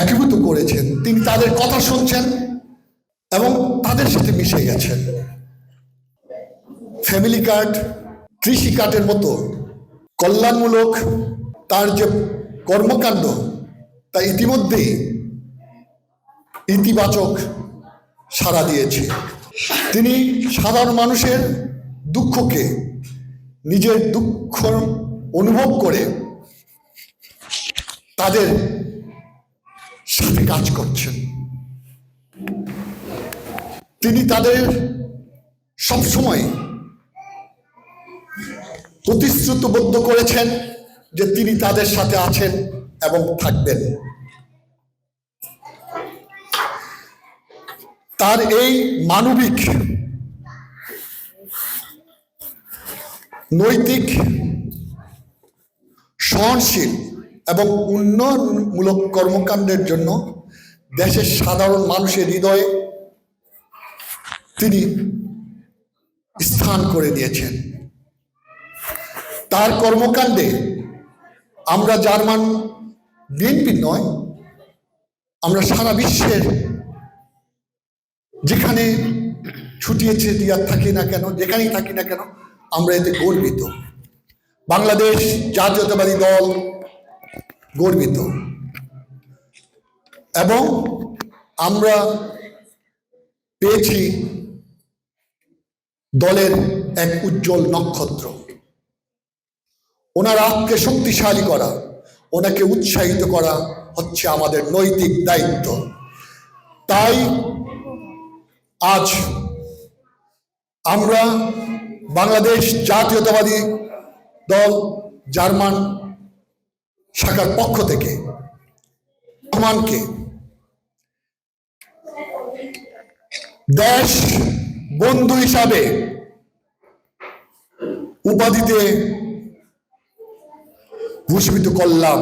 একীভূত করেছেন, তিনি তাদের কথা শুনছেন এবং তাদের সাথে মিশে গেছেন। ফ্যামিলি কার্ড, কৃষি কার্ডের মতো কল্যাণমূলক তার যে কর্মকাণ্ড তা ইতিমধ্যেই ইতিবাচক সাড়া দিয়েছে। তিনি সাধারণ মানুষের দুঃখকে নিজের দুঃখ অনুভব করে তাদের সাথে কাজ করছেন। তিনি তাদের সবসময় প্রতিশ্রুতিবদ্ধ করেছেন যে তিনি তাদের সাথে আছেন এবং থাকবেন। তার এই মানবিক, নৈতিক, সহনশীল এবং উন্নয়নমূলক কর্মকাণ্ডের জন্য দেশের সাধারণ মানুষের হৃদয়ে তিনি স্থান করে নিয়েছেন। তার কর্মকাণ্ডে আমরা জার্মান বিএনপি নয়, আমরা সারা বিশ্বের যেখানে ছুটিয়েছে দিয়া থাকি না কেন, যেখানেই থাকি না কেন, আমরা এতে গর্বিত। বাংলাদেশ জাতীয়তাবাদী দল গর্বিত এবং আমরা পেয়েছি দলের এক উজ্জ্বল নক্ষত্র। ওনার আত্মকে শক্তিশালী করা, ওনাকে উৎসাহিত করা হচ্ছে আমাদের নৈতিক দায়িত্ব। তাই আজ আমরা বাংলাদেশ জাতীয়তাবাদী দল জার্মান শাখার পক্ষ থেকে রহমানকে দেশ বন্ধু হিসাবে উপাধিতে ভূষিত করলাম।